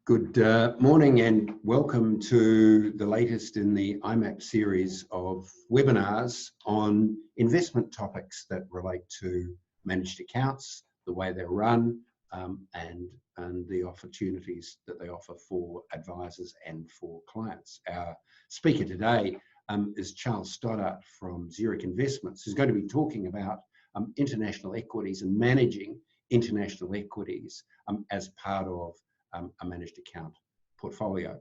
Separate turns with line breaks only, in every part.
Good morning and welcome to the latest in the IMAP series of webinars on investment topics that relate to managed accounts, the way they're run, and the opportunities that they offer for advisors and for clients. Our speaker today is Charles Stodart from Zurich Investments, who's going to be talking about international equities and managing international equities as part of a managed account portfolio.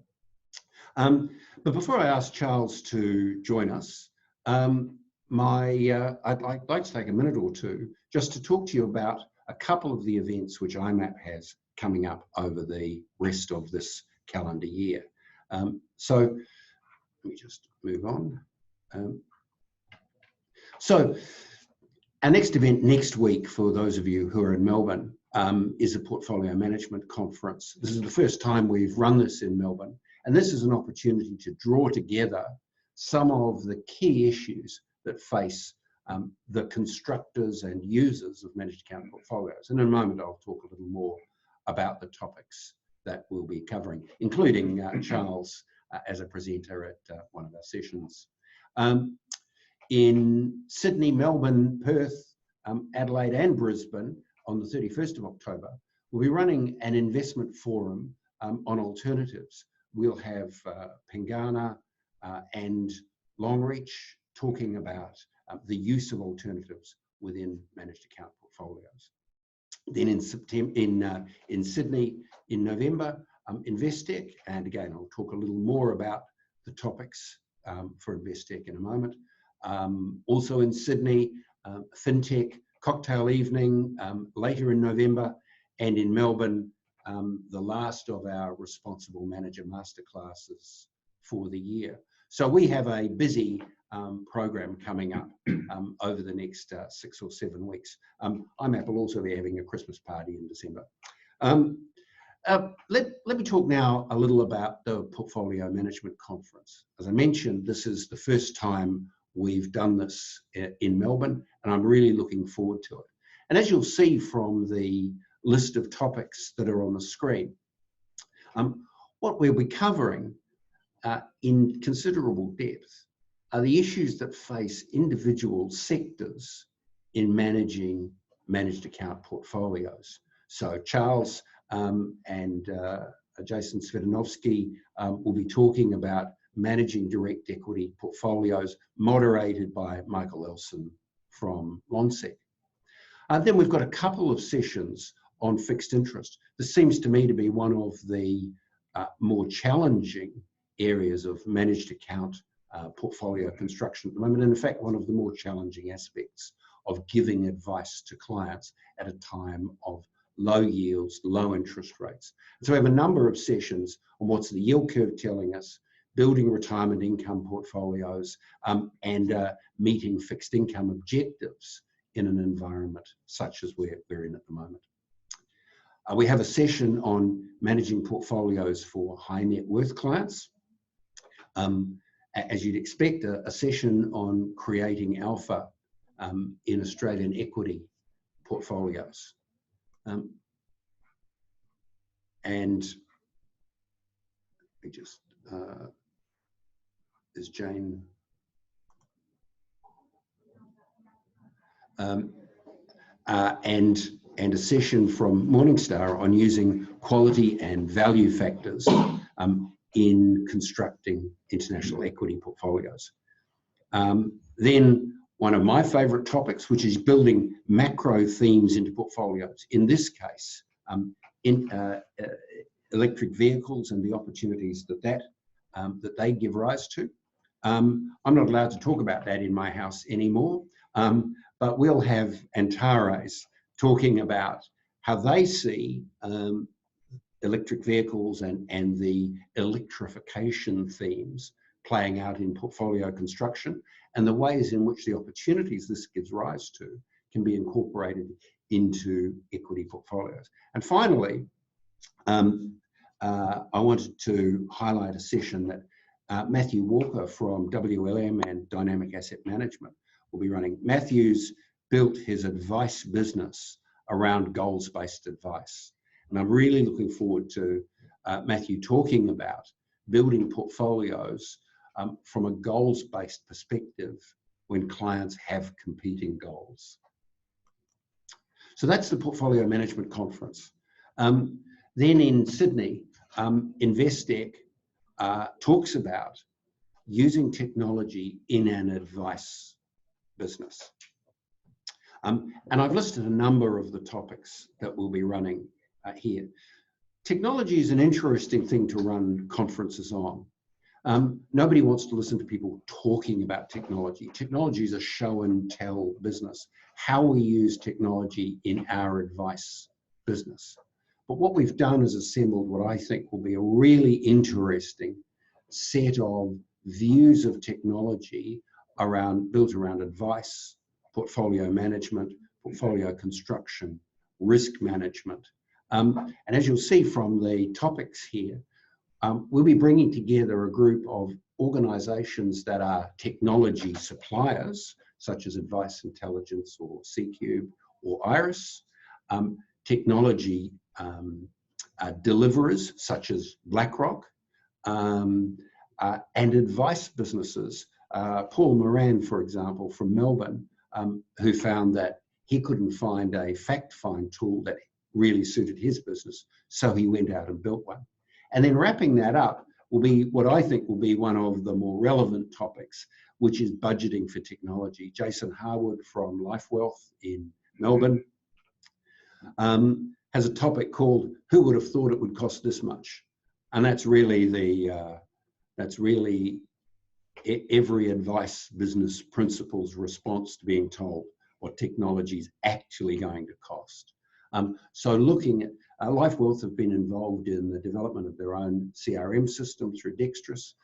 But before I ask Charles to join us, I'd like to take a minute or two just to talk to you about a couple of the events which IMAP has coming up over the rest of this calendar year. So let me just move on. So our next event next week, for those of you who are in Melbourne, is a portfolio management conference. This is the first time we've run this in Melbourne, and this is an opportunity to draw together some of the key issues that face the constructors and users of managed account portfolios. And in a moment, I'll talk a little more about the topics that we'll be covering, including Charles as a presenter at one of our sessions. In Sydney, Melbourne, Perth, Adelaide and Brisbane on the 31st of October, we'll be running an investment forum on alternatives. We'll have Pengana and Longreach talking about the use of alternatives within managed account portfolios. Then in Sydney in November, Investec, and again I'll talk a little more about the topics for Investec in a moment. Also in Sydney, FinTech cocktail evening later in November, and in Melbourne, the last of our responsible manager masterclasses for the year. So we have a busy program coming up over the next 6 or 7 weeks. IMAP will also be having a Christmas party in December. Let me talk now a little about the Portfolio Management Conference. As I mentioned, this is the first time we've done this in Melbourne, and I'm really looking forward to it. And as you'll see from the list of topics that are on the screen, what we'll be covering in considerable depth are the issues that face individual sectors in managing managed account portfolios. So Charles and Jason Svetinovsky will be talking about managing direct equity portfolios, moderated by Michael Elson from Lonsec. Then we've got a couple of sessions on fixed interest. This seems to me to be one of the more challenging areas of managed account portfolio construction at the moment, and in fact one of the more challenging aspects of giving advice to clients at a time of low yields, low interest rates. So we have a number of sessions on what's the yield curve telling us, building retirement income portfolios, and meeting fixed income objectives in an environment such as we're in at the moment. We have a session on managing portfolios for high net worth clients. As you'd expect, a session on creating alpha in Australian equity portfolios. And we just is Jane and a session from Morningstar on using quality and value factors in constructing international equity portfolios. Then one of my favourite topics, which is building macro themes into portfolios, in this case electric vehicles and the opportunities that they give rise to. I'm not allowed to talk about that in my house anymore, but we'll have Antares talking about how they see electric vehicles and the electrification themes playing out in portfolio construction, and the ways in which the opportunities this gives rise to can be incorporated into equity portfolios. And finally, I wanted to highlight a session that Matthew Walker from WLM and Dynamic Asset Management will be running. Matthew's built his advice business around goals-based advice. And I'm really looking forward to Matthew talking about, building portfolios from a goals-based perspective when clients have competing goals. So that's the Portfolio Management Conference. Then in Sydney, Investec talks about using technology in an advice business. And I've listed a number of the topics that we'll be running here. Technology is an interesting thing to run conferences on. Nobody wants to listen to people talking about technology. Technology is a show and tell business. How we use technology in our advice business. But what we've done is assembled what I think will be a really interesting set of views of technology built around advice, portfolio management, portfolio construction, risk management. And as you'll see from the topics here, we'll be bringing together a group of organisations that are technology suppliers, such as Advice Intelligence or CQ or Iris, technology deliverers, such as BlackRock, and advice businesses. Paul Moran, for example, from Melbourne, who found that he couldn't find a fact-find tool that really suited his business, so he went out and built one. And then wrapping that up will be what I think will be one of the more relevant topics, which is budgeting for technology. Jason Harwood from Life Wealth in Melbourne has a topic called "Who Would Have Thought It Would Cost This Much?" And that's really every advice business principal's response to being told what technology is actually going to cost. So looking at Life Wealth have been involved in the development of their own CRM system through Dexterous.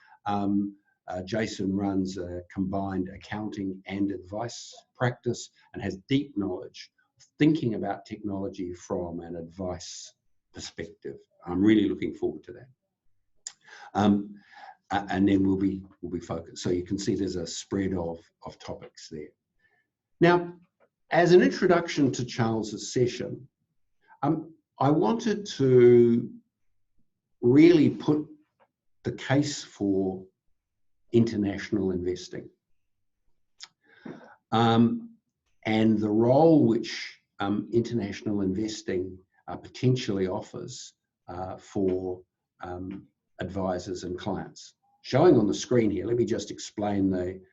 Jason runs a combined accounting and advice practice and has deep knowledge of thinking about technology from an advice perspective. I'm really looking forward to that. And then we'll be focused. So you can see there's a spread of topics there. Now, as an introduction to Charles's session, I wanted to really put the case for international investing and the role which international investing potentially offers for advisors and clients. Showing on the screen here, let me just explain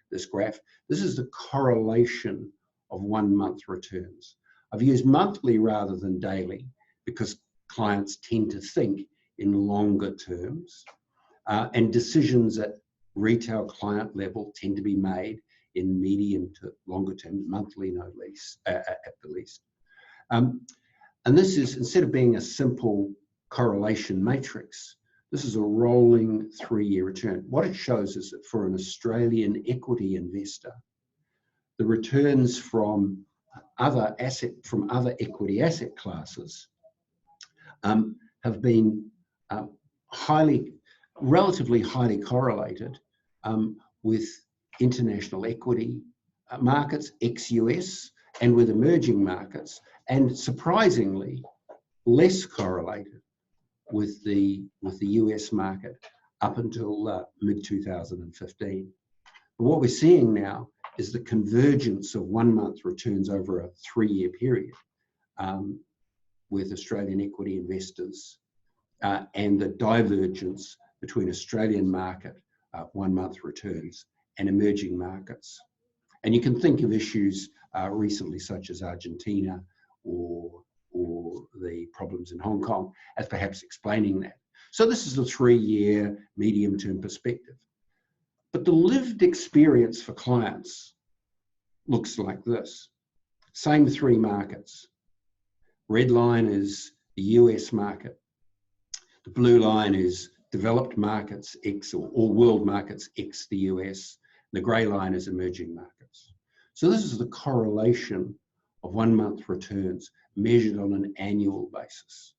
this graph. This is the correlation of 1 month returns. I've used monthly rather than daily because clients tend to think in longer terms and decisions at retail client level tend to be made in medium to longer term, monthly no least, at the least. And this is, instead of being a simple correlation matrix, this is a rolling 3-year return. What it shows is that for an Australian equity investor, the returns from other equity asset classes have been relatively highly correlated with international equity markets, ex-US, and with emerging markets, and surprisingly less correlated with the US market up until mid-2015. But what we're seeing now is the convergence of 1 month returns over a 3-year period with Australian equity investors and the divergence between Australian market 1 month returns and emerging markets. And you can think of issues recently such as Argentina or the problems in Hong Kong as perhaps explaining that. So this is a 3-year medium-term perspective. But the lived experience for clients looks like this. Same 3 markets. Red line is the US market. The blue line is developed markets X or world markets X the US. The grey line is emerging markets. So this is the correlation of 1 month returns measured on an annual basis.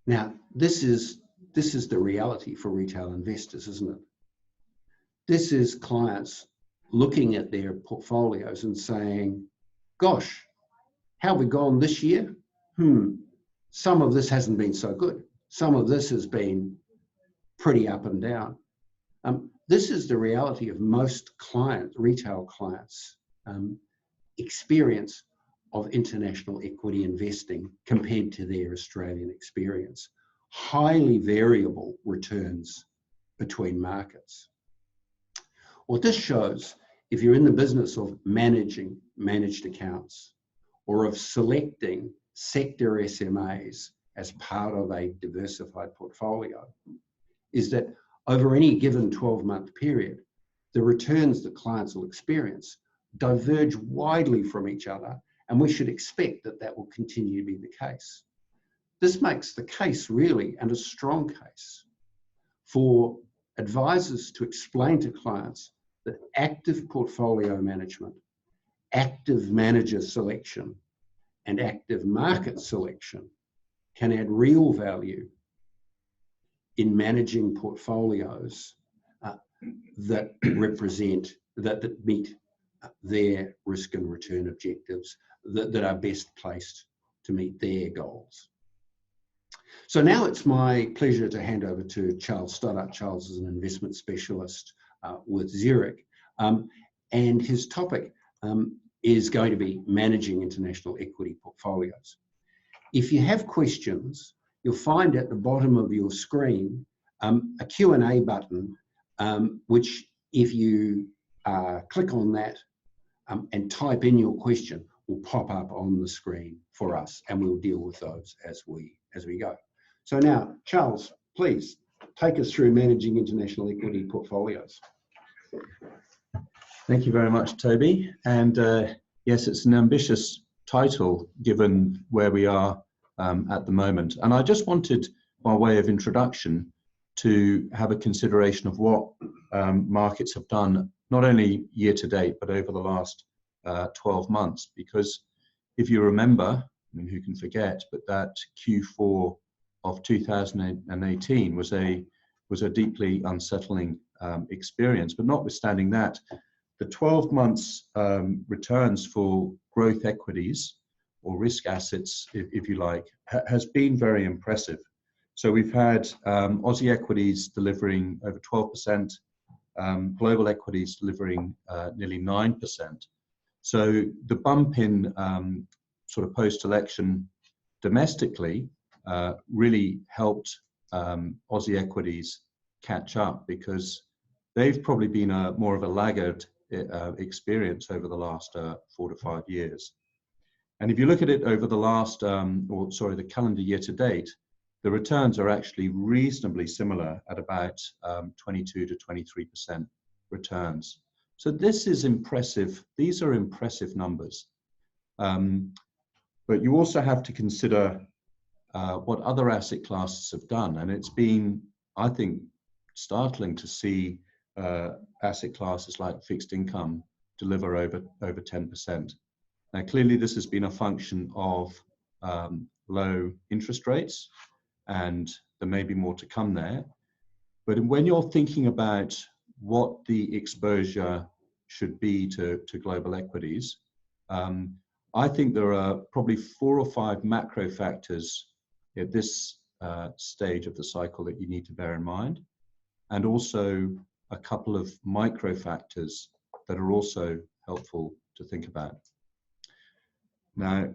Now, this is the reality for retail investors, isn't it? This is clients looking at their portfolios and saying, gosh, how have we gone this year? some of this hasn't been so good. Some of this has been pretty up and down. This is the reality of most retail clients' experience of international equity investing compared to their Australian experience. Highly variable returns between markets. What this shows, if you're in the business of managing managed accounts or of selecting sector SMAs as part of a diversified portfolio, is that over any given 12-month period, the returns that clients will experience diverge widely from each other, and we should expect that that will continue to be the case. This makes the case really, and a strong case, for advisors to explain to clients that active portfolio management, active manager selection, and active market selection can add real value in managing portfolios that meet their risk and return objectives, that are best placed to meet their goals. So now it's my pleasure to hand over to Charles Stodart. Charles is an investment specialist with Zurich, and his topic is going to be managing international equity portfolios. If you have questions, you'll find at the bottom of your screen a Q&A button, which if you click on that and type in your question, will pop up on the screen for us, and we'll deal with those as we go. So now, Charles, please take us through managing international equity portfolios.
Thank you very much, Toby. And yes, it's an ambitious title given where we are at the moment. And I just wanted, by way of introduction, to have a consideration of what markets have done, not only year to date, but over the last 12 months. Because if you remember, I mean, who can forget, but that Q4 of 2018 was a deeply unsettling experience. But notwithstanding that, the 12 months returns for growth equities or risk assets, if you like, has been very impressive. So we've had Aussie equities delivering over 12%, global equities delivering nearly 9%. So the bump in sort of post-election domestically really helped Aussie equities catch up, because they've probably been more of a laggard experience over the last 4 to 5 years. And if you look at it over the last, the calendar year to date, the returns are actually reasonably similar at about 22 to 23% returns. So this is impressive. These are impressive numbers. But you also have to consider what other asset classes have done. And it's been, I think, startling to see asset classes like fixed income deliver over 10%. Now, clearly, this has been a function of low interest rates, and there may be more to come there. But when you're thinking about what the exposure should be to global equities, I think there are probably 4 or 5 macro factors at this stage of the cycle that you need to bear in mind, and also a couple of micro factors that are also helpful to think about. Now,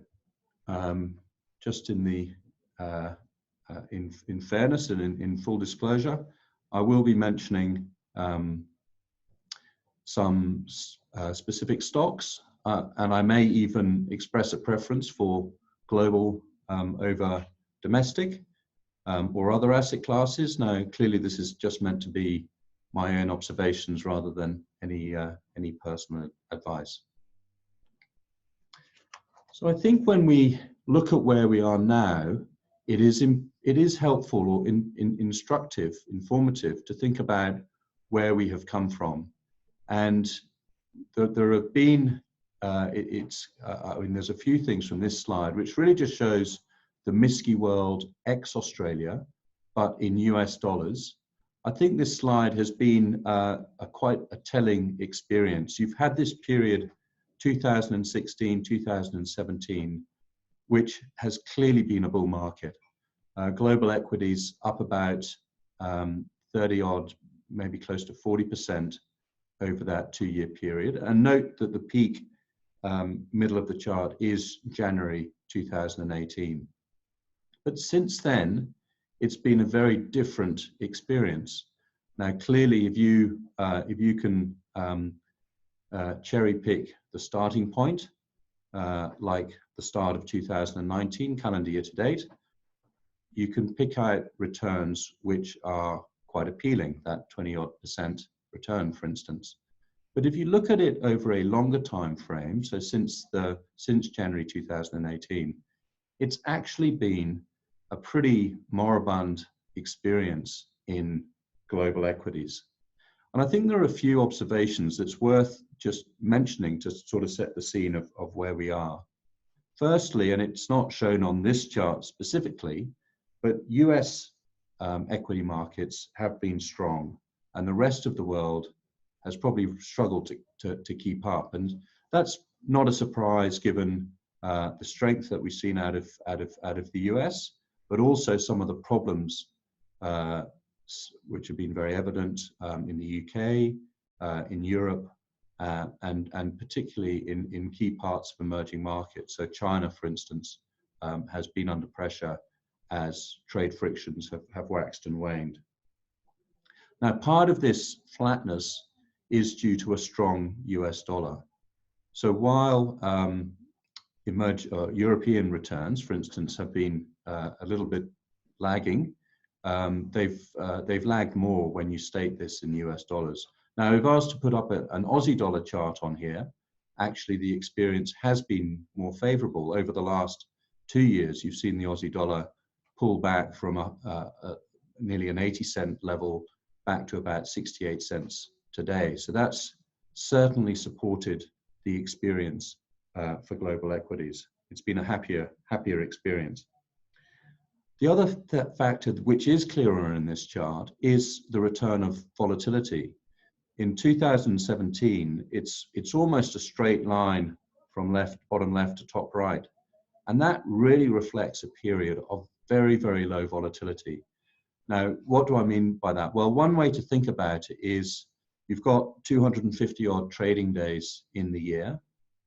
just in the in fairness and in full disclosure, I will be mentioning some specific stocks, and I may even express a preference for global over domestic or other asset classes. Now, clearly, this is just meant to be my own observations rather than any personal advice. So I think when we look at where we are now, it is helpful or instructive, informative to think about where we have come from. And there have been, I mean, there's a few things from this slide which really just shows the MSCI World ex-Australia, but in US dollars. I think this slide has been quite a telling experience. You've had this period, 2016, 2017, which has clearly been a bull market. Global equities up about 30 odd, maybe close to 40% over that 2-year period. And note that the peak, middle of the chart, is January 2018. But since then, it's been a very different experience. Now, clearly, if you can cherry pick the starting point, like the start of 2019, calendar year to date, you can pick out returns which are quite appealing, that 20-odd% return, for instance. But if you look at it over a longer time frame, so since January 2018, it's actually been a pretty moribund experience in global equities. And I think there are a few observations that's worth just mentioning to sort of set the scene of where we are. Firstly, and it's not shown on this chart specifically, but US equity markets have been strong, and the rest of the world has probably struggled to keep up. And that's not a surprise given the strength that we've seen out of the US, but also some of the problems which have been very evident in the UK, in Europe, and particularly in key parts of emerging markets. So China, for instance, has been under pressure as trade frictions have waxed and waned. Now, part of this flatness is due to a strong US dollar. So while European returns, for instance, have been a little bit lagging, they've lagged more when you state this in US dollars. Now, if I was to put up an Aussie dollar chart on here, actually the experience has been more favorable. Over the last 2 years, you've seen the Aussie dollar pull back from nearly an 80-cent level back to about 68 cents today. So that's certainly supported the experience for global equities. It's been a happier experience. The other factor which is clearer in this chart is the return of volatility. In 2017, it's almost a straight line from bottom left to top right. And that really reflects a period of very, very low volatility. Now, what do I mean by that? Well, one way to think about it is you've got 250 odd trading days in the year.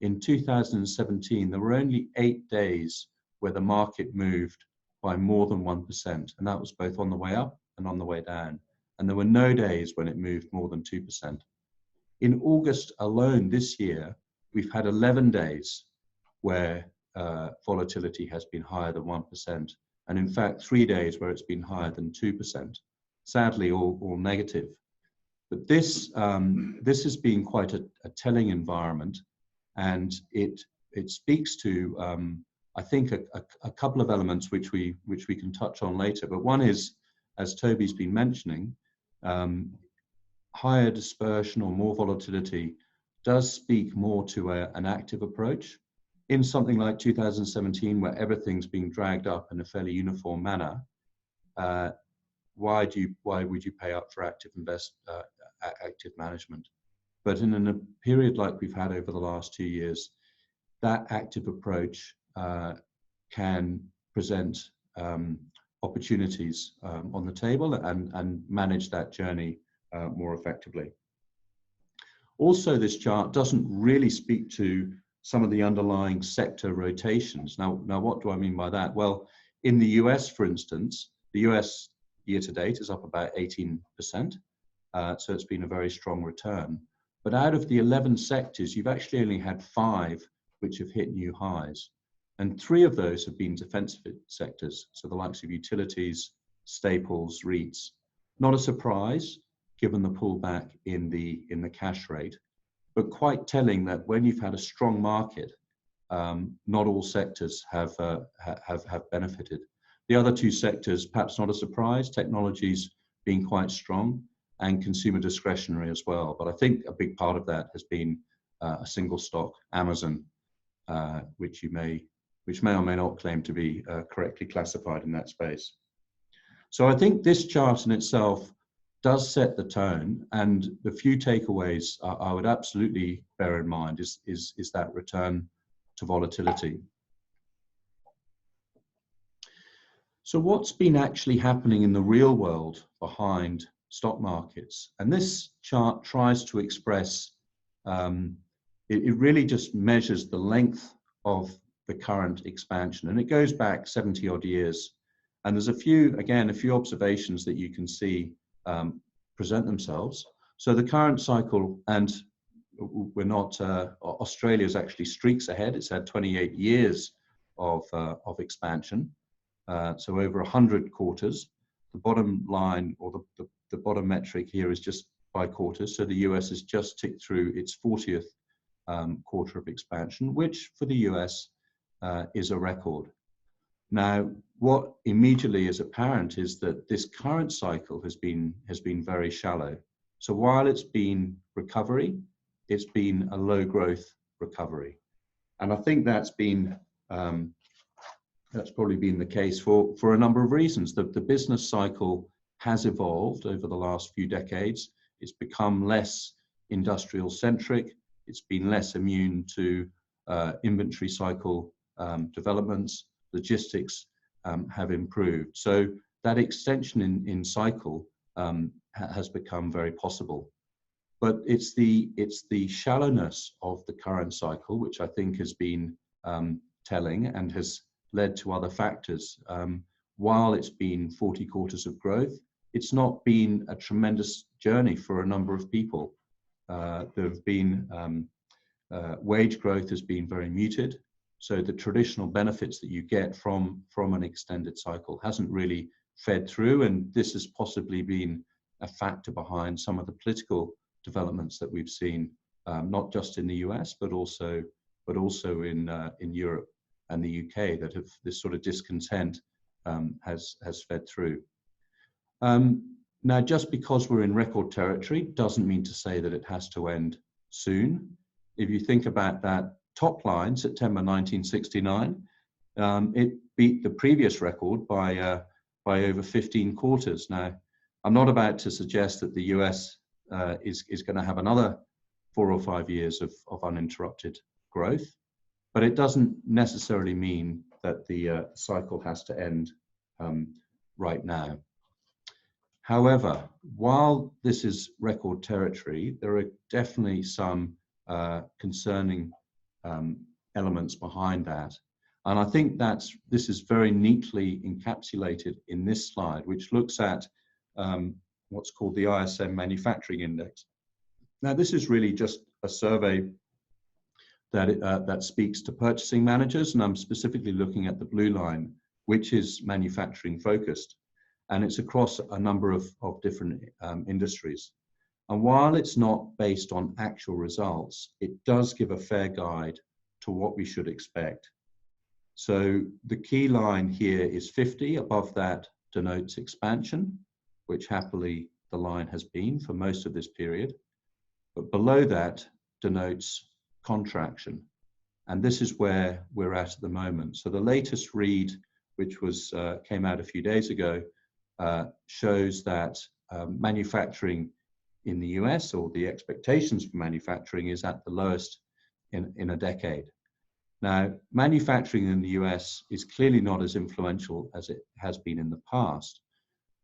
In 2017, there were only 8 days where the market moved by more than 1%, and that was both on the way up and on the way down. And there were no days when it moved more than 2%. In August alone this year, we've had 11 days where volatility has been higher than 1%, and in fact 3 days where it's been higher than 2%. Sadly, all negative. But this has been quite a telling environment, and it speaks to I think a couple of elements which we can touch on later. But one is, as Toby's been mentioning, higher dispersion or more volatility does speak more to an active approach. In something like 2017, where everything's being dragged up in a fairly uniform manner, why would you pay up for active management? But in a period like we've had over the last 2 years, that active approach can present opportunities on the table and manage that journey more effectively. Also, this chart doesn't really speak to some of the underlying sector rotations. Now what do I mean by that? Well, in the US, for instance, the US year to date is up about 18%. So it's been a very strong return. But out of the 11 sectors, you've actually only had 5 which have hit new highs. And 3 of those have been defensive sectors. So the likes of utilities, staples, REITs. Not a surprise, given the pullback in the cash rate, but quite telling that when you've had a strong market, not all sectors have benefited. The other 2 sectors, perhaps not a surprise, technologies being quite strong and consumer discretionary as well. But I think a big part of that has been a single stock, Amazon, which may or may not claim to be correctly classified in that space. So I think this chart in itself does set the tone, and the few takeaways I would absolutely bear in mind is that return to volatility. So what's been actually happening in the real world behind stock markets? And this chart tries to express, it really just measures the length of the current expansion. And it goes back 70 odd years. And there's a few observations that you can see present themselves. So the current cycle, and we're not, Australia is actually streaks ahead. It's had 28 years of expansion. So over 100 quarters. The bottom line, or the bottom metric here, is just by quarters. So the US has just ticked through its 40th quarter of expansion, which for the US is a record. Now, what immediately is apparent is that this current cycle has been very shallow. So while it's been recovery, it's been a low growth recovery. And I think that's probably been the case for a number of reasons. The business cycle has evolved over the last few decades. It's become less industrial centric. It's been less immune to inventory cycle developments. Logistics have improved. So that extension in cycle has become very possible. But it's the shallowness of the current cycle, which I think has been telling and has led to other factors. While it's been 40 quarters of growth, it's not been a tremendous journey for a number of people. There have been wage growth has been very muted. So the traditional benefits that you get from an extended cycle hasn't really fed through. And this has possibly been a factor behind some of the political developments that we've seen, not just in the US, but also in Europe and the UK, that have this sort of discontent has fed through. Now, just because we're in record territory doesn't mean to say that it has to end soon. If you think about that top line, September 1969, it beat the previous record by over 15 quarters. Now, I'm not about to suggest that the US is going to have another 4 or 5 years of uninterrupted growth, but it doesn't necessarily mean that the cycle has to end right now. However, while this is record territory, there are definitely some concerning elements behind that. And I think this is very neatly encapsulated in this slide, which looks at what's called the ISM Manufacturing Index. Now, this is really just a survey that speaks to purchasing managers, and I'm specifically looking at the blue line, which is manufacturing focused, and it's across a number of different industries. And while it's not based on actual results, it does give a fair guide to what we should expect. So the key line here is 50. Above that denotes expansion, which happily the line has been for most of this period. But below that denotes contraction. And this is where we're at the moment. So the latest read, which came out a few days ago, shows that manufacturing in the US, or the expectations for manufacturing, is at the lowest in a decade. Now, manufacturing in the US is clearly not as influential as it has been in the past,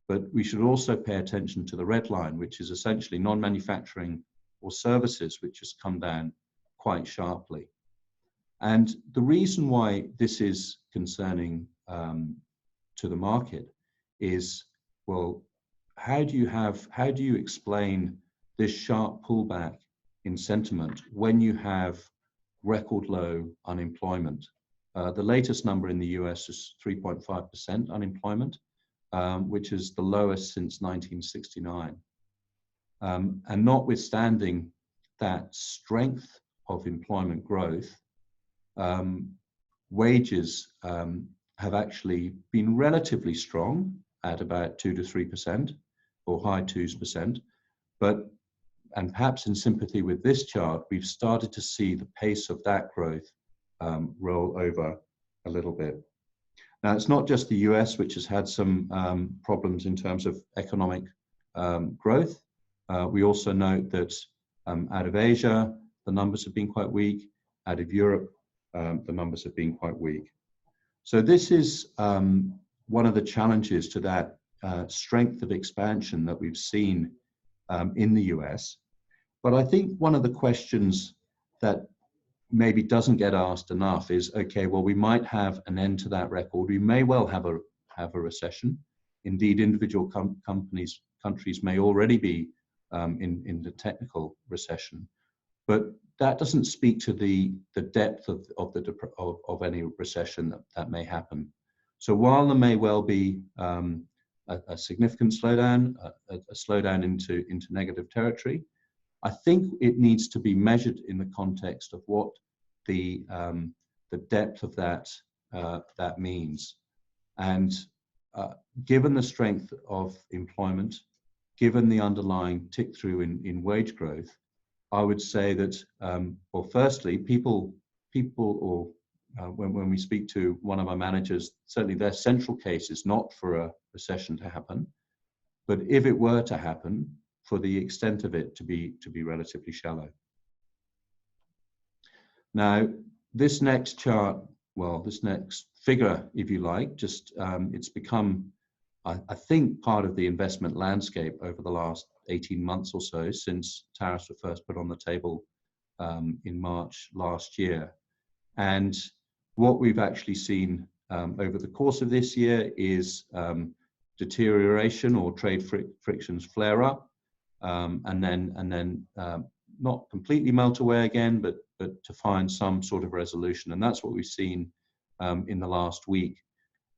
but we should also pay attention to the red line, which is essentially non-manufacturing or services, which has come down quite sharply. And the reason why this is concerning to the market is, well, how do you explain this sharp pullback in sentiment when you have record low unemployment? The latest number in the US is 3.5% unemployment, which is the lowest since 1969. And notwithstanding that strength of employment growth, wages have actually been relatively strong at about 2 to 3%, or high 2%. And perhaps in sympathy with this chart, we've started to see the pace of that growth roll over a little bit. Now, it's not just the US which has had some problems in terms of economic growth. We also note that out of Asia, the numbers have been quite weak. Out of Europe, the numbers have been quite weak. So this is one of the challenges to that strength of expansion that we've seen in the US. But I think one of the questions that maybe doesn't get asked enough is, okay, well, we might have an end to that record. We may well have a recession. Indeed, individual countries may already be in the technical recession. But that doesn't speak to the depth of any recession that may happen. So while there may well be a significant slowdown, a slowdown into negative territory, I think it needs to be measured in the context of what the depth of that means. And given the strength of employment, given the underlying tick through in wage growth, I would say that, well, firstly, people or when we speak to one of our managers, certainly their central case is not for a recession to happen, but if it were to happen, for the extent of it to be relatively shallow. Now, this next chart, well, this next figure, if you like, just it's become, I think, part of the investment landscape over the last 18 months or so, since tariffs were first put on the table in March last year. And what we've actually seen over the course of this year is deterioration or trade frictions flare up, and then not completely melt away again, but to find some sort of resolution. And that's what we've seen in the last week.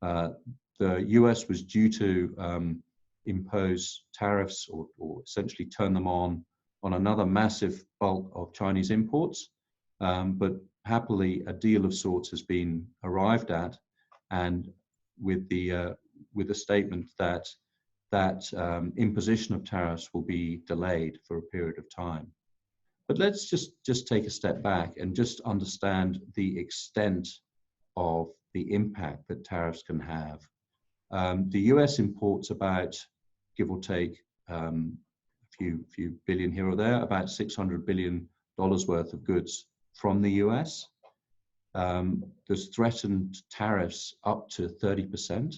The US was due to impose tariffs or essentially turn them on another massive bulk of Chinese imports, but happily a deal of sorts has been arrived at, and with the statement that imposition of tariffs will be delayed for a period of time. But let's just take a step back and just understand the extent of the impact that tariffs can have. The US imports about, give or take, a few billion here or there, about $600 billion worth of goods from the US. There's threatened tariffs up to 30%.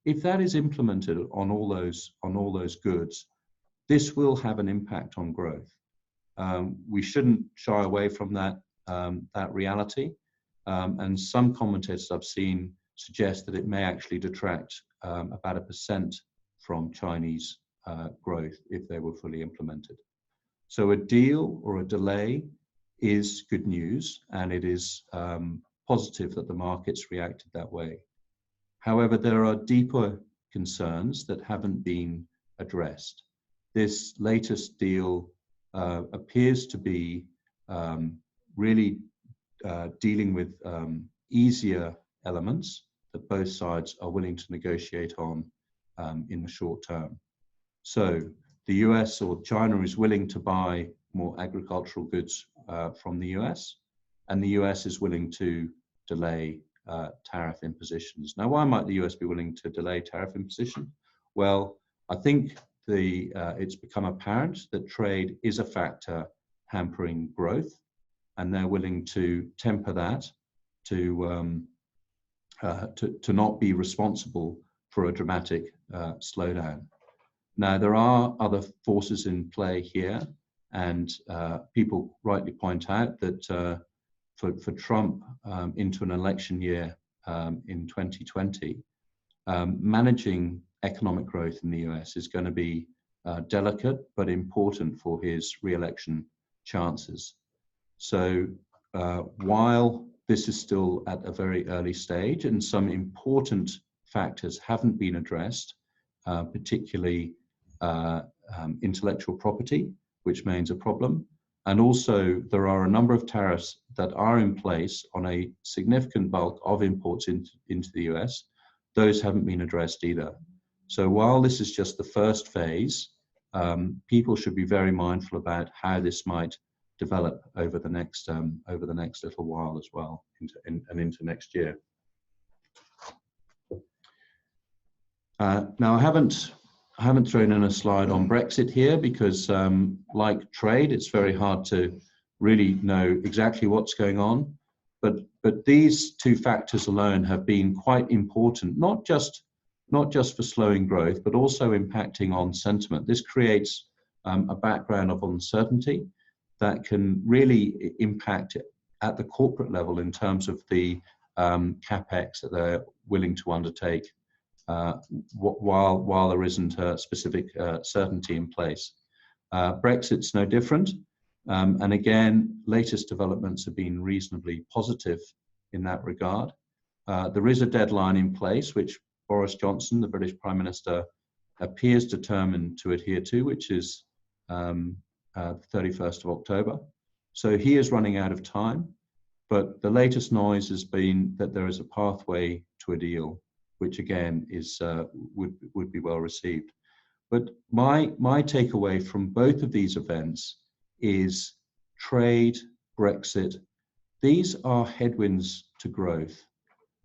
If that is implemented on all those goods, this will have an impact on growth. We shouldn't shy away from that reality. And some commentators I've seen suggest that it may actually detract about 1% from Chinese growth if they were fully implemented. So a deal or a delay is good news, and it is positive that the markets reacted that way. However, there are deeper concerns that haven't been addressed. This latest deal appears to be really dealing with easier elements that both sides are willing to negotiate on in the short term. So the US or China is willing to buy more agricultural goods from the US, and the US is willing to delay tariff impositions. Now, why might the US be willing to delay tariff imposition? Well, I think it's become apparent that trade is a factor hampering growth, and they're willing to temper that to not be responsible for a dramatic slowdown. Now, there are other forces in play here, and people rightly point out that for Trump into an election year in 2020, managing economic growth in the US is going to be delicate but important for his re-election chances. So while this is still at a very early stage and some important factors haven't been addressed, particularly intellectual property, which remains a problem, and also there are a number of tariffs that are in place on a significant bulk of imports into the US. Those haven't been addressed either. So while this is just the first phase, people should be very mindful about how this might develop over the next little while as well, into next year. Now, I haven't thrown in a slide on Brexit here because, like trade, it's very hard to really know exactly what's going on. But these two factors alone have been quite important, not just not just for slowing growth, but also impacting on sentiment. This creates a background of uncertainty that can really impact at the corporate level in terms of the capex that they're willing to undertake while there isn't a specific certainty in place. Brexit's no different. And again, latest developments have been reasonably positive in that regard. There is a deadline in place, which Boris Johnson, the British Prime Minister, appears determined to adhere to, which is the 31st of October. So he is running out of time, but the latest noise has been that there is a pathway to a deal, which again is would be well received. But my takeaway from both of these events is trade, Brexit. These are headwinds to growth.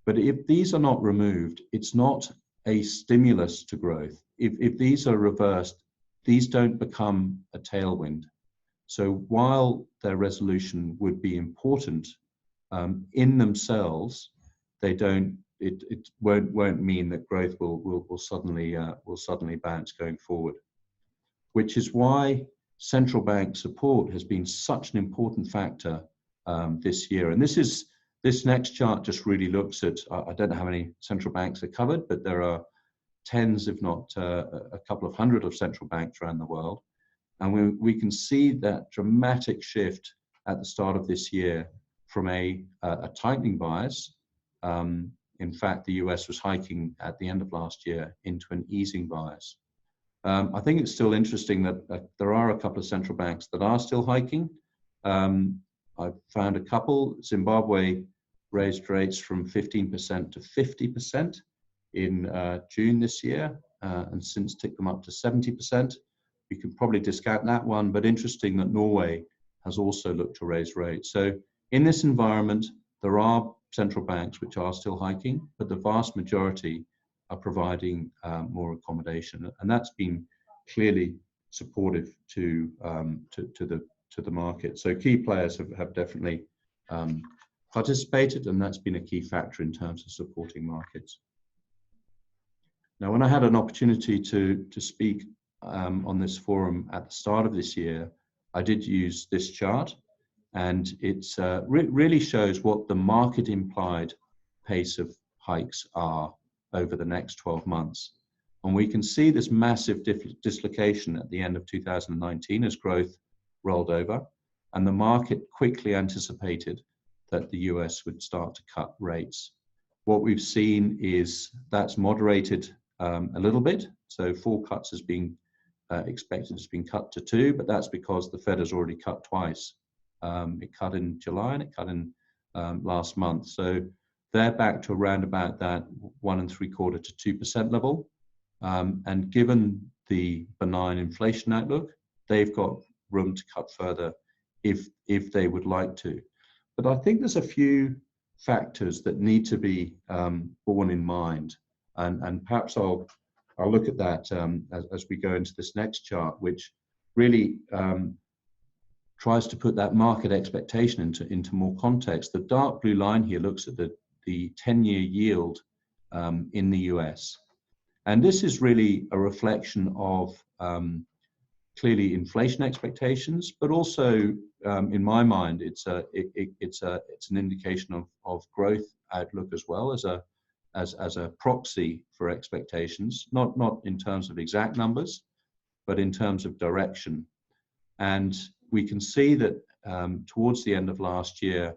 But if these are not removed, it's not a stimulus to growth. If these are reversed, these don't become a tailwind. So while their resolution would be important in themselves, they don't. It won't mean that growth will suddenly bounce going forward. Which is why central bank support has been such an important factor this year. And this next chart just really looks at, I don't know how many central banks are covered, but there are tens, if not a couple of hundred of central banks around the world. And we can see that dramatic shift at the start of this year from a tightening bias. In fact, the US was hiking at the end of last year into an easing bias. I think it's still interesting that there are a couple of central banks that are still hiking. I've found a couple. Zimbabwe raised rates from 15% to 50% in June this year, and since ticked them up to 70%. We can probably discount that one, but interesting that Norway has also looked to raise rates. So in this environment, there are central banks which are still hiking, but the vast majority are providing more accommodation, and that's been clearly supportive to the market. So key players have definitely participated, and that's been a key factor in terms of supporting markets. Now, when I had an opportunity to speak on this forum at the start of this year, I did use this chart, and it really shows what the market implied pace of hikes are over the next 12 months. And we can see this massive dislocation at the end of 2019 as growth rolled over, and the market quickly anticipated that the US would start to cut rates. What we've seen is that's moderated a little bit. So 4 cuts has been expected, has been cut to 2, but that's because the Fed has already cut twice. It cut in July and it cut in last month. So they're back to around about that 1.75% to 2% level. And given the benign inflation outlook, they've got room to cut further if they would like to. But I think there's a few factors that need to be borne in mind. And perhaps I'll look at that as we go into this next chart, which really tries to put that market expectation into more context. The dark blue line here looks at the 10-year yield in the US. And this is really a reflection of clearly inflation expectations, but also, in my mind, it's an indication of growth outlook as well as a proxy for expectations, not in terms of exact numbers, but in terms of direction. And we can see that towards the end of last year,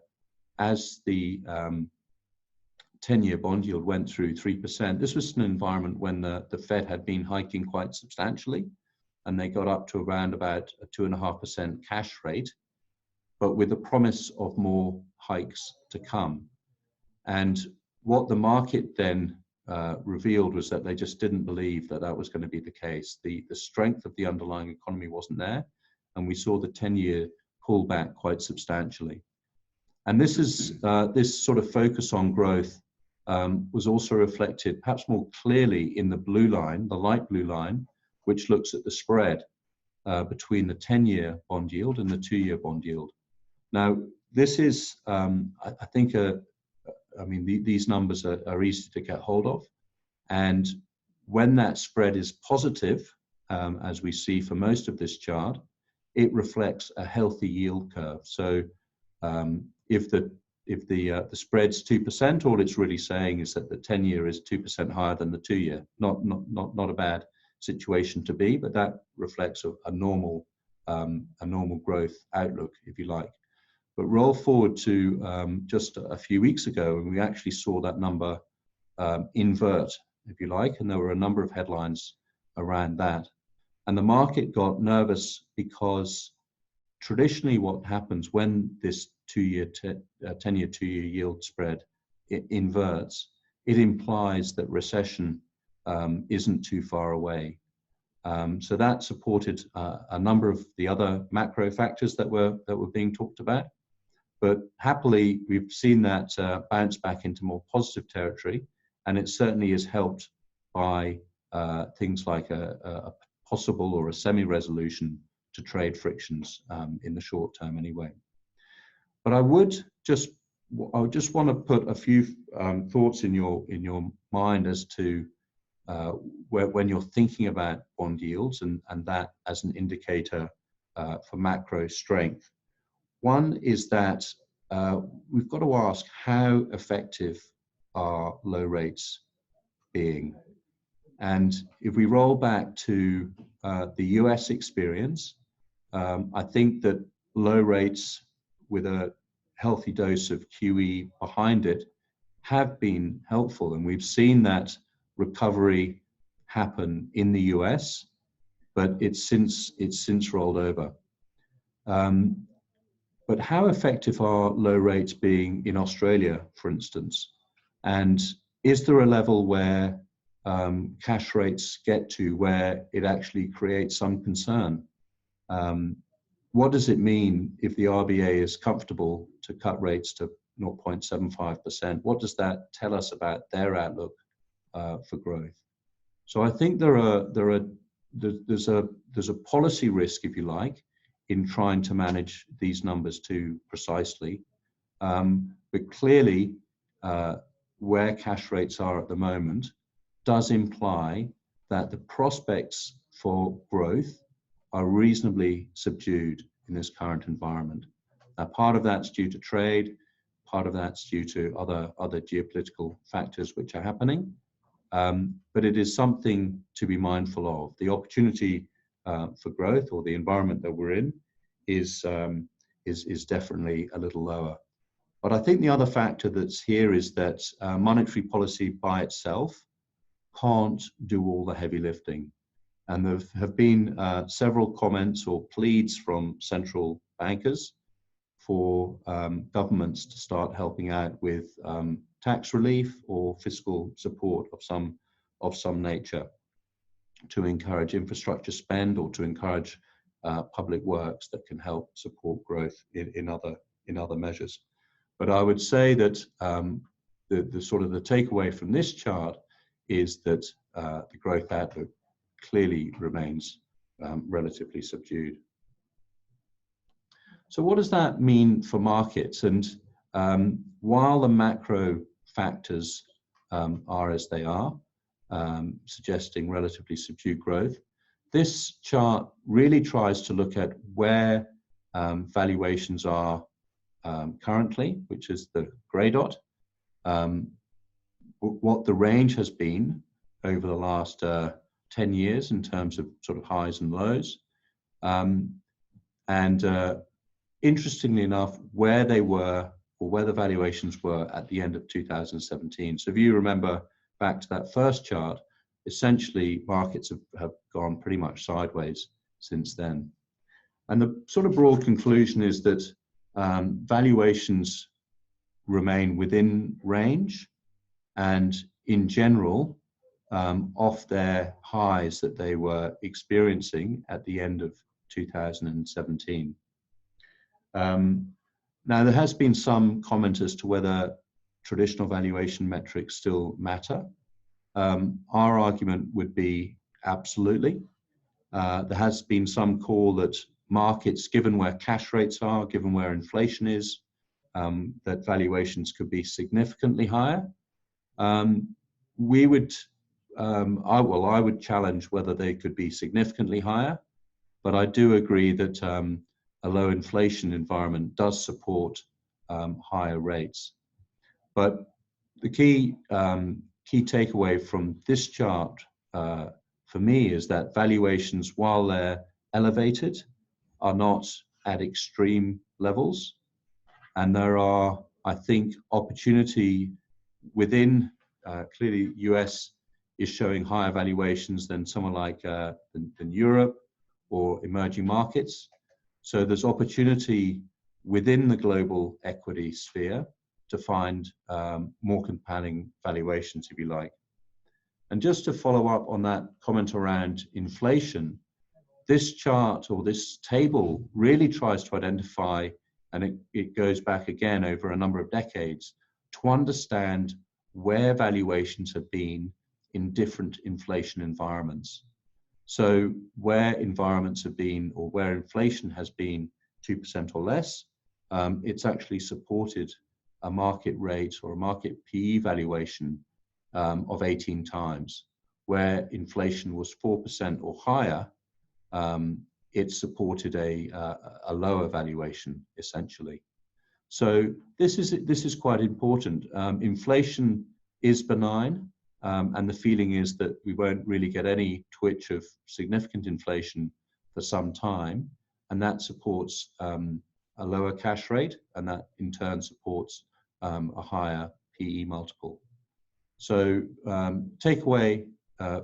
as the 10-year bond yield went through 3%, this was an environment when the Fed had been hiking quite substantially, and they got up to around about a 2.5% cash rate, but with the promise of more hikes to come. And what the market then revealed was that they just didn't believe that that was going to be the case. The strength of the underlying economy wasn't there, and we saw the 10-year pull back quite substantially. And this is this sort of focus on growth was also reflected perhaps more clearly in the blue line, the light blue line, which looks at the spread between the 10-year bond yield and the 2-year bond yield. Now, this is, I think, these numbers are easy to get hold of. And when that spread is positive, as we see for most of this chart, it reflects a healthy yield curve. So if the spread's 2%, all it's really saying is that the 10-year is 2% higher than the 2-year. Not a bad situation to be, but that reflects a normal growth outlook, if you like. But roll forward to just a few weeks ago, and we actually saw that number invert, if you like, and there were a number of headlines around that. And the market got nervous because traditionally what happens when this 10-year, 2-year yield spread inverts, it implies that recession isn't too far away. So that supported a number of the other macro factors that were being talked about. But happily, we've seen that bounce back into more positive territory, and it certainly is helped by things like a possible or a semi-resolution to trade frictions in the short term anyway. But I just want to put a few thoughts in your mind as to when you're thinking about bond yields and that as an indicator for macro strength. One is that we've got to ask, how effective are low rates being? And if we roll back to the US experience, I think that low rates with a healthy dose of QE behind it have been helpful. And we've seen that recovery happen in the US, but it's since rolled over. But how effective are low rates being in Australia, for instance? And is there a level where cash rates get to where it actually creates some concern? What does it mean if the RBA is comfortable to cut rates to 0.75%? What does that tell us about their outlook for growth? So I think there's a policy risk, if you like, in trying to manage these numbers too precisely. But clearly, where cash rates are at the moment does imply that the prospects for growth are reasonably subdued in this current environment. Now, part of that's due to trade, part of that's due to other geopolitical factors which are happening, but it is something to be mindful of. The opportunity for growth, or the environment that we're in, is definitely a little lower. But I think the other factor that's here is that monetary policy by itself can't do all the heavy lifting. And there have been several comments or pleads from central bankers for governments to start helping out with tax relief or fiscal support of some nature to encourage infrastructure spend or to encourage public works that can help support growth in other measures. But I would say that the sort of the takeaway from this chart is that the growth outlook clearly remains relatively subdued. So what does that mean for markets? And while the macro factors are as they are, suggesting relatively subdued growth, this chart really tries to look at where valuations are currently, which is the grey dot, what the range has been over the last 10 years in terms of sort of highs and lows, and interestingly enough, where they were, or where the valuations were at the end of 2017. So if you remember back to that first chart, essentially markets have gone pretty much sideways since then. And the sort of broad conclusion is that valuations remain within range and in general off their highs that they were experiencing at the end of 2017. Now, there has been some comment as to whether traditional valuation metrics still matter. Our argument would be absolutely. There has been some call that markets, given where cash rates are, given where inflation is, that valuations could be significantly higher. We would I would challenge whether they could be significantly higher, but I do agree that a low inflation environment does support higher rates. But the key takeaway from this chart for me is that valuations, while they're elevated, are not at extreme levels. And there are, I think, opportunity within, clearly US is showing higher valuations than someone like than Europe or emerging markets. So there's opportunity within the global equity sphere to find more compelling valuations, if you like. And just to follow up on that comment around inflation, this chart or this table really tries to identify, and it goes back again over a number of decades, to understand where valuations have been in different inflation environments. So where environments have been, or where inflation has been 2% or less, it's actually supported a market rate or a market PE valuation of 18 times. Where inflation was 4% or higher, it supported a lower valuation, essentially. So this is quite important. Inflation is benign, and the feeling is that we won't really get any twitch of significant inflation for some time, and that supports a lower cash rate, and that in turn supports a higher PE multiple. So takeaway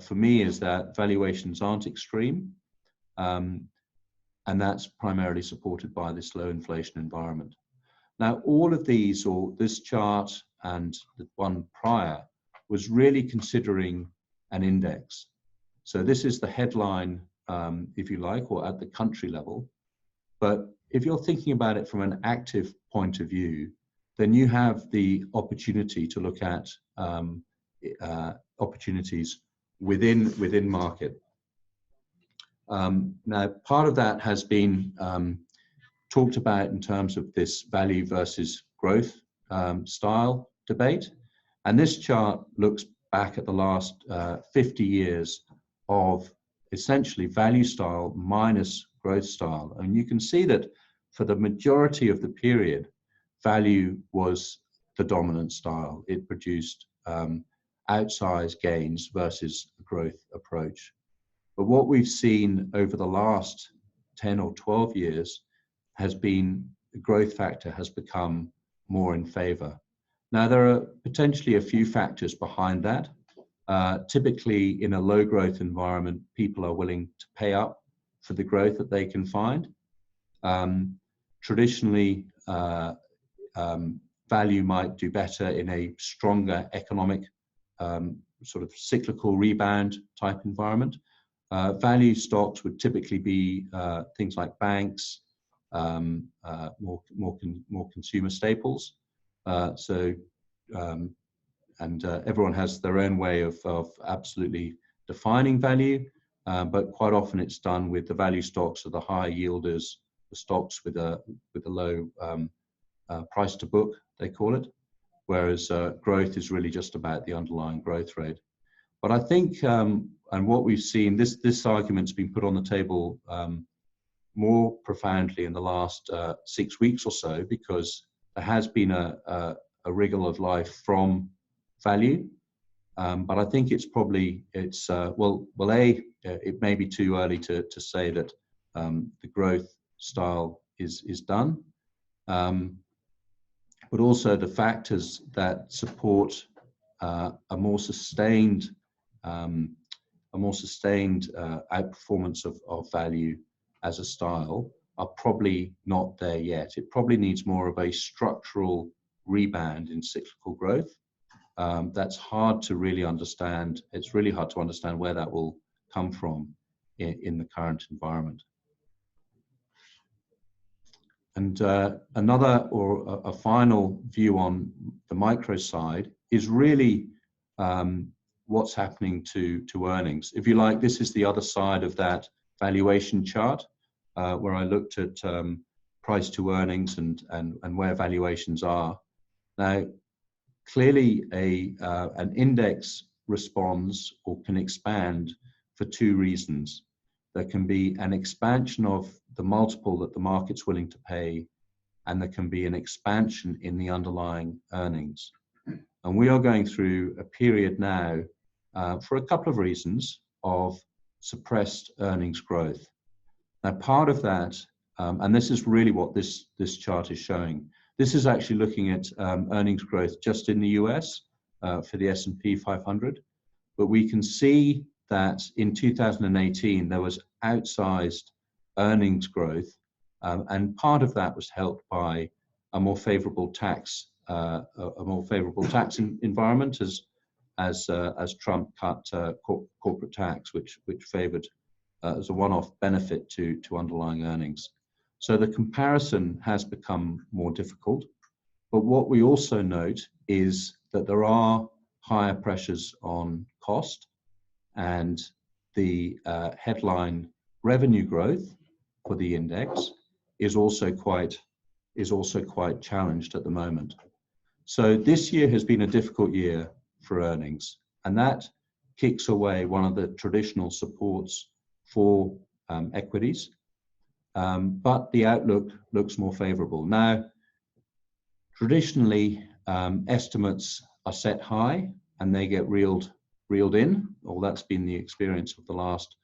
for me is that valuations aren't extreme, and that's primarily supported by this low inflation environment. Now, all of these, or this chart and the one prior, was really considering an index. So this is the headline, if you like, or at the country level. But if you're thinking about it from an active point of view, then you have the opportunity to look at opportunities within market. Now, part of that has been talked about in terms of this value versus growth style debate. And this chart looks back at the last 50 years of essentially value style minus growth style. And you can see that for the majority of the period, value was the dominant style. It produced outsized gains versus a growth approach. But what we've seen over the last 10 or 12 years has been the growth factor has become more in favor. Now, there are potentially a few factors behind that. Typically, in a low growth environment, people are willing to pay up for the growth that they can find. Traditionally, value might do better in a stronger economic sort of cyclical rebound type environment. Value stocks would typically be things like banks, more consumer staples. Everyone has their own way of absolutely defining value, but quite often it's done with the value stocks or the high yielders, the stocks with a low price to book, they call it, whereas growth is really just about the underlying growth rate. But I think, and what we've seen, this argument's been put on the table more profoundly in the last 6 weeks or so, because there has been a wriggle of life from value. But I think it's probably, it may be too early to say that the growth style is done. But also the factors that support a more sustained outperformance of value as a style are probably not there yet. It probably needs more of a structural rebound in cyclical growth. That's hard to really understand. It's really hard to understand where that will come from in the current environment. And another or a final view on the micro side is really what's happening to earnings. If you like, this is the other side of that valuation chart where I looked at price to earnings and where valuations are. Now, clearly an index responds or can expand for two reasons. There can be an expansion of the multiple that the market's willing to pay, and there can be an expansion in the underlying earnings. And we are going through a period now, for a couple of reasons, of suppressed earnings growth. Now, part of that, and this is really what this chart is showing. This is actually looking at earnings growth just in the US for the S&P 500. But we can see that in 2018, there was outsized earnings growth. And part of that was helped by a more favorable tax environment as Trump cut corporate tax, which favored as a one-off benefit to underlying earnings. So the comparison has become more difficult. But what we also note is that there are higher pressures on cost, and the headline revenue growth for the index is also quite challenged at the moment. So this year has been a difficult year for earnings, and that kicks away one of the traditional supports for equities, but the outlook looks more favorable. Now, traditionally, estimates are set high and they get reeled in, or that's been the experience of the last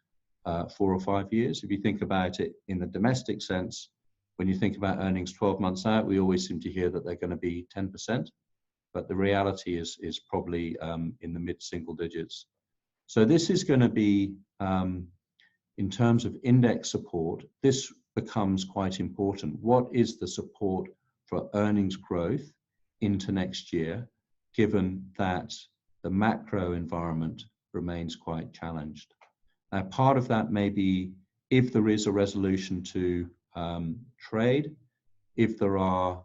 4 or 5 years. If you think about it in the domestic sense, when you think about earnings 12 months out, we always seem to hear that they're going to be 10%, but the reality is probably in the mid-single digits. So this is going to be, in terms of index support, this becomes quite important. What is the support for earnings growth into next year, given that the macro environment remains quite challenged? Now, part of that may be if there is a resolution to trade, if there are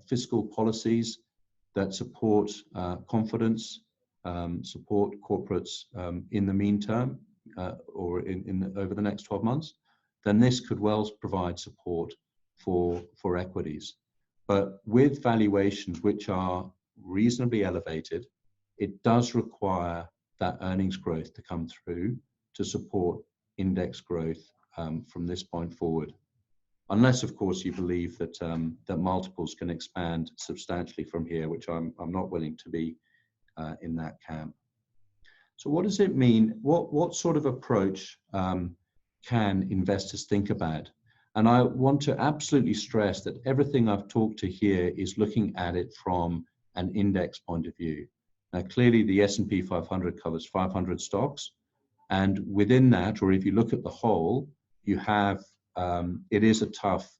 fiscal policies that support confidence, support corporates in the meantime, or over the next 12 months, then this could well provide support for equities. But with valuations which are reasonably elevated, it does require that earnings growth to come through to support index growth from this point forward. Unless, of course, you believe that that multiples can expand substantially from here, which I'm not willing to be in that camp. So what does it mean? What sort of approach can investors think about? And I want to absolutely stress that everything I've talked to here is looking at it from an index point of view. Now, clearly the S&P 500 covers 500 stocks. And within that, or if you look at the whole, you have, it is a tough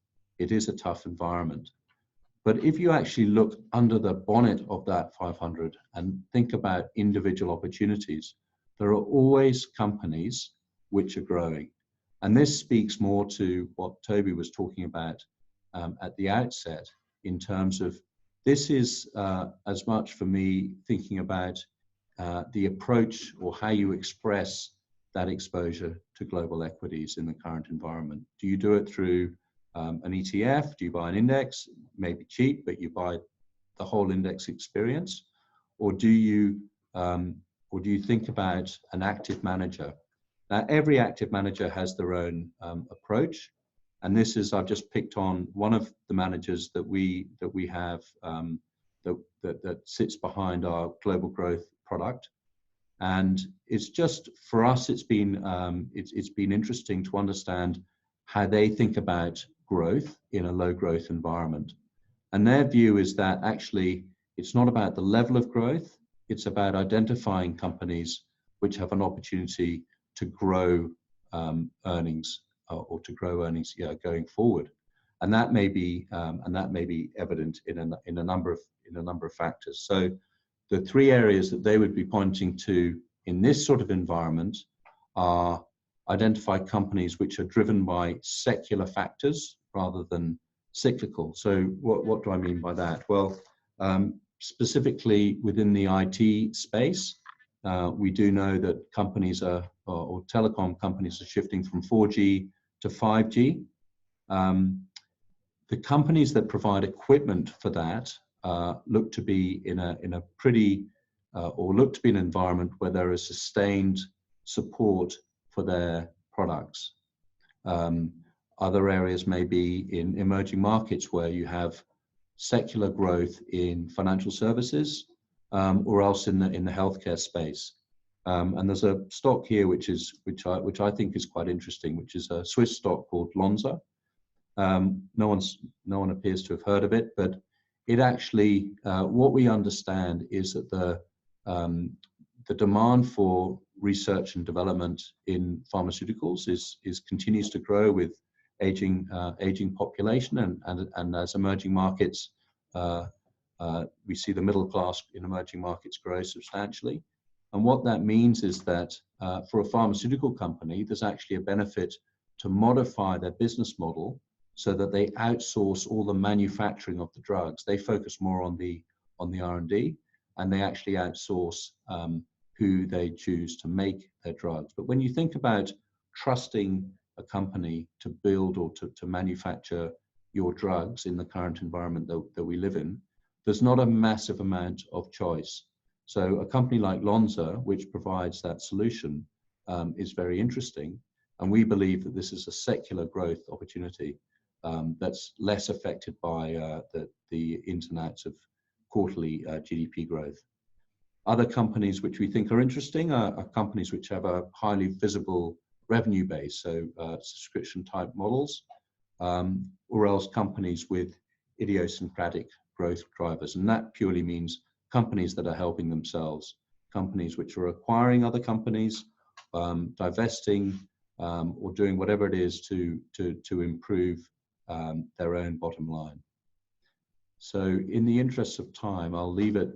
environment. But if you actually look under the bonnet of that 500 and think about individual opportunities, there are always companies which are growing. And this speaks more to what Toby was talking about at the outset, in terms of this is as much for me thinking about the approach or how you express that exposure to global equities in the current environment. Do you do it through an ETF? Do you buy an index? Maybe cheap, but you buy the whole index experience, or do you think about an active manager? Now, every active manager has their own approach, and this is, I've just picked on one of the managers that we have that sits behind our global growth product, and it's just for us, it's been interesting to understand how they think about growth in a low growth environment. And their view is that actually it's not about the level of growth, it's about identifying companies which have an opportunity to grow earnings or to grow earnings going forward. And that may be evident in a number of factors. So the three areas that they would be pointing to in this sort of environment are identify companies which are driven by secular factors rather than cyclical. So what do I mean by that? Well, specifically within the IT space, we do know that companies or telecom companies are shifting from 4G to 5G. The companies that provide equipment for that look to be in a pretty or look to be an environment where there is sustained support for their products. Other areas may be in emerging markets where you have secular growth in financial services, or else in the healthcare space. And there's a stock here which I think is quite interesting, which is a Swiss stock called Lonza. No one appears to have heard of it, but it actually, what we understand is that the demand for research and development in pharmaceuticals continues to grow with aging population, and as emerging markets, we see the middle class in emerging markets grow substantially. And what that means is that for a pharmaceutical company, there's actually a benefit to modify their business model so that they outsource all the manufacturing of the drugs. They focus more on the R&D, and they actually outsource who they choose to make their drugs. But when you think about trusting a company to build or to manufacture your drugs in the current environment that we live in, there's not a massive amount of choice. So a company like Lonza, which provides that solution, is very interesting. And we believe that this is a secular growth opportunity that's less affected by the ins and outs of quarterly GDP growth. Other companies which we think are interesting are companies which have a highly visible revenue base, so subscription type models, or else companies with idiosyncratic growth drivers. And that purely means companies that are helping themselves, companies which are acquiring other companies, divesting, or doing whatever it is to improve their own bottom line. So in the interest of time, I'll leave it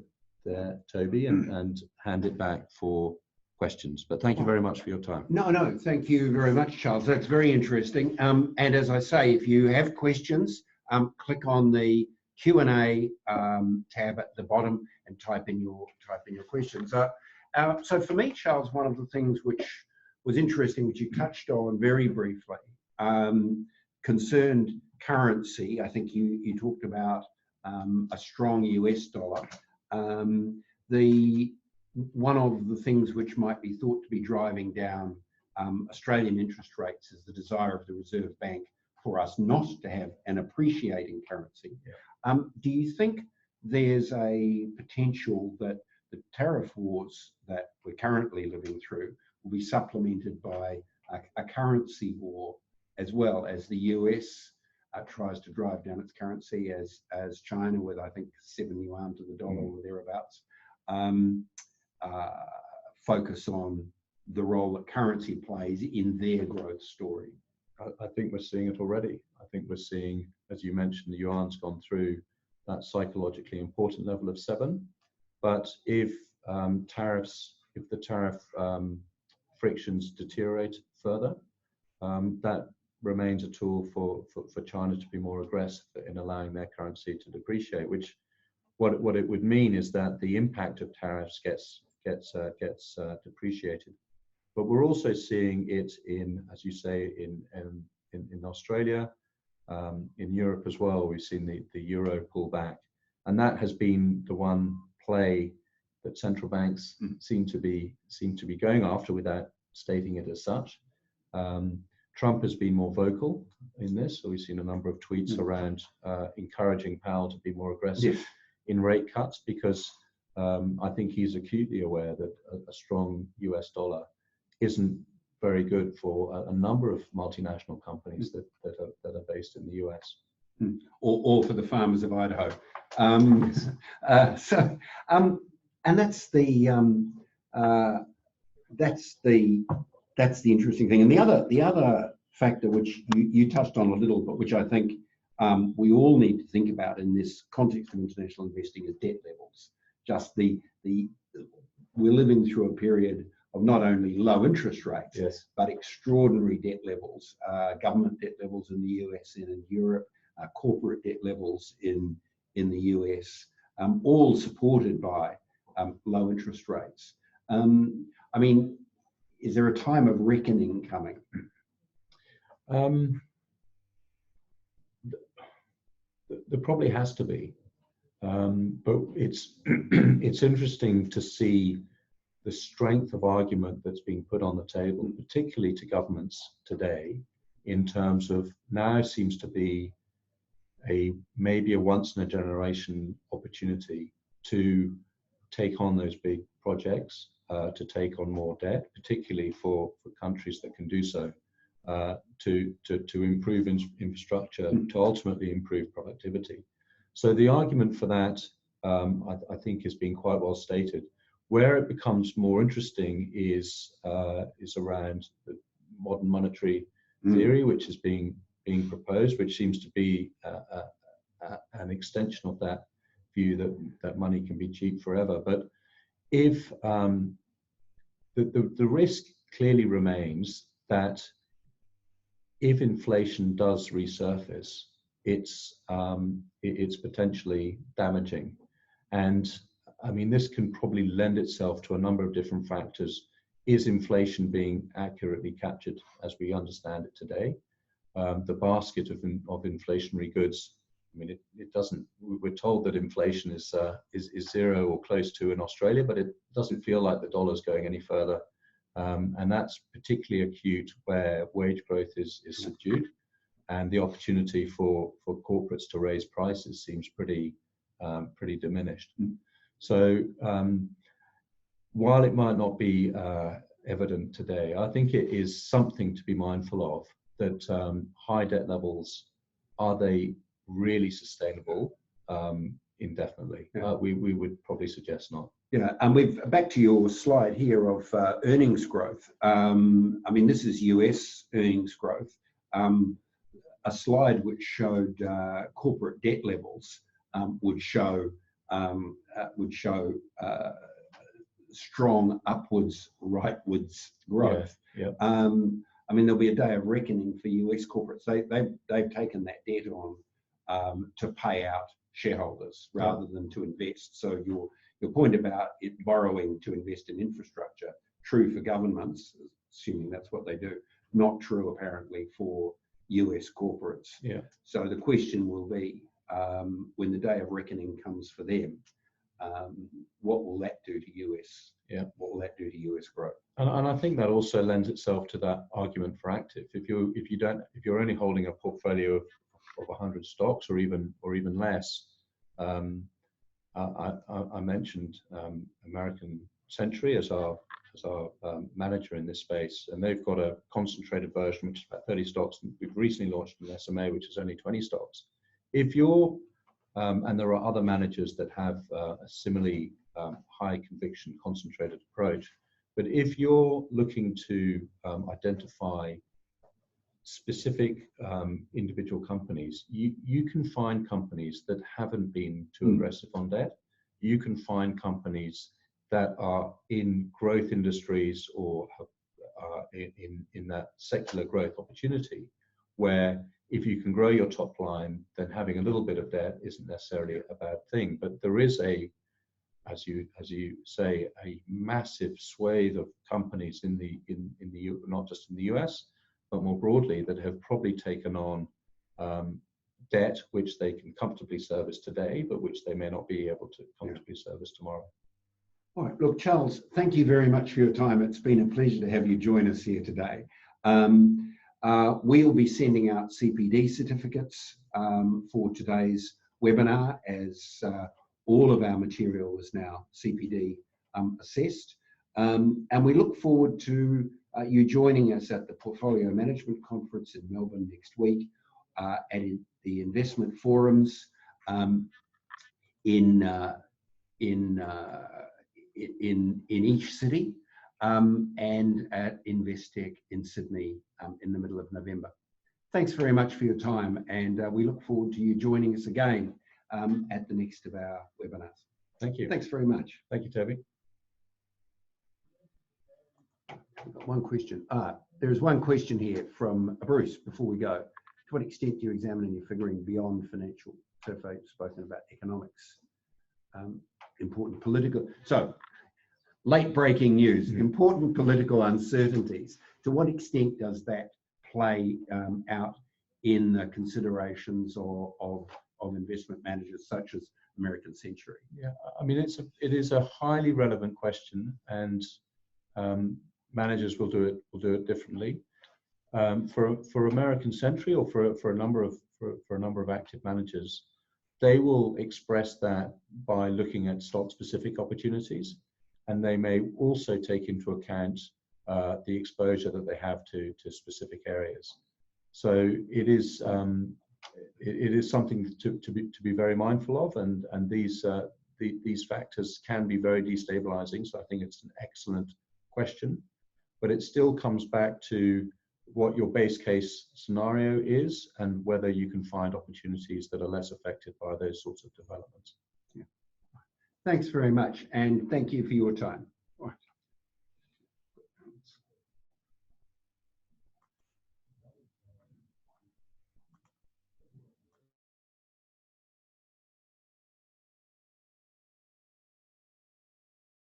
there, Toby, and hand it back for questions. But thank you very much for your time.
No, thank you very much, Charles. That's very interesting. And as I say, if you have questions, click on the Q&A tab at the bottom and type in your questions. So for me, Charles, one of the things which was interesting, which you touched on very briefly, concerned currency. I think you talked about a strong US dollar. One of the things which might be thought to be driving down Australian interest rates is the desire of the Reserve Bank for us not to have an appreciating currency. Yeah. Do you think there's a potential that the tariff wars that we're currently living through will be supplemented by a currency war, as well as the US tries to drive down its currency, as China, with I think 7 yuan to the dollar or thereabouts, focus on the role that currency plays in their growth story?
I think we're seeing it already. I think we're seeing, as you mentioned, the yuan's gone through that psychologically important level of 7. But if the tariff frictions deteriorate further, that remains a tool for China to be more aggressive in allowing their currency to depreciate. Which, what it would mean is that the impact of tariffs gets depreciated. But we're also seeing it in, as you say, in Australia, in Europe as well. We've seen the euro pull back, and that has been the one play that central banks seem to be going after without stating it as such. Trump has been more vocal in this, so we've seen a number of tweets around encouraging Powell to be more aggressive in rate cuts, because I think he's acutely aware that a strong US dollar isn't very good for a number of multinational companies that are based in the US.
Or for the farmers of Idaho. And that's the interesting thing. And the other factor which you touched on a little, but which I think we all need to think about in this context of international investing, is debt levels. Just we're living through a period of not only low interest rates, but extraordinary debt levels, government debt levels in the US and in Europe, corporate debt levels in the US, all supported by low interest rates. I mean, is there a time of reckoning coming?
There probably has to be. But it's it's interesting to see the strength of argument that's being put on the table, particularly to governments today, in terms of now seems to be maybe a once in a generation opportunity to take on those big projects, to take on more debt, particularly for countries that can do so, to improve infrastructure, to ultimately improve productivity. So the argument for that, I think, has been quite well stated. Where it becomes more interesting is around the modern monetary theory, which is being proposed, which seems to be an extension of that view that money can be cheap forever. But if the risk clearly remains that if inflation does resurface, it's potentially damaging. And I mean, this can probably lend itself to a number of different factors. Is inflation being accurately captured as we understand it today? The basket of inflationary goods, I mean, it doesn't, we're told that inflation is zero or close to in Australia, but it doesn't feel like the dollar's going any further. And that's particularly acute where wage growth is subdued, and the opportunity for corporates to raise prices seems pretty diminished. So while it might not be evident today, I think it is something to be mindful of, that high debt levels, are they really sustainable indefinitely? Yeah. We would probably suggest not.
Yeah, and we've back to your slide here of earnings growth. I mean, this is US earnings growth. A slide which showed corporate debt levels would show strong upwards, rightwards growth.
Yeah, yeah.
I mean, there'll be a day of reckoning for US corporates. They've taken that debt on to pay out shareholders rather than to invest. So your point about it borrowing to invest in infrastructure, true for governments, assuming that's what they do, not true apparently for US corporates.
Yeah.
So the question will be, when the day of reckoning comes for them, what will that do to US?
Yeah.
What will that do to US growth?
And I think that also lends itself to that argument for active. If you're only holding a portfolio of 100 stocks or even less, I mentioned American Century as our manager in this space, and they've got a concentrated version which is about 30 stocks. We've recently launched an SMA which is only 20 stocks. If you're and there are other managers that have a similarly high conviction concentrated approach, but if you're looking to identify specific individual companies, you can find companies that haven't been too aggressive on debt. You can find companies that are in growth industries or are in that secular growth opportunity, where if you can grow your top line, then having a little bit of debt isn't necessarily a bad thing. But there is as you say, a massive swathe of companies in the not just in the US, but more broadly, that have probably taken on debt which they can comfortably service today, but which they may not be able to comfortably service tomorrow.
All right, look, Charles, thank you very much for your time. It's been a pleasure to have you join us here today. We'll be sending out CPD certificates for today's webinar, as all of our material is now CPD assessed. And we look forward to you joining us at the Portfolio Management Conference in Melbourne next week, and the investment forums in each city, and at Investec in Sydney in the middle of November. Thanks very much for your time, and we look forward to you joining us again at the next of our webinars.
Thank you.
Thanks very much.
Thank you, Toby.
We've got one question. There is one question here from Bruce before we go. To what extent do you examine and you're figuring beyond financial? So far, you've spoken about economics, important political. So, late breaking news, important political uncertainties. To what extent does that play out in the considerations of investment managers, such as American Century?
Yeah, I mean, it is a highly relevant question, and managers will do it differently. For American Century, or for a number of active managers, they will express that by looking at stock-specific opportunities, and they may also take into account the exposure that they have to specific areas. So it is something to be very mindful of, and these factors can be very destabilizing. So I think it's an excellent question, but it still comes back to what your base case scenario is and whether you can find opportunities that are less affected by those sorts of developments.
Yeah. Thanks very much, and thank you for your time.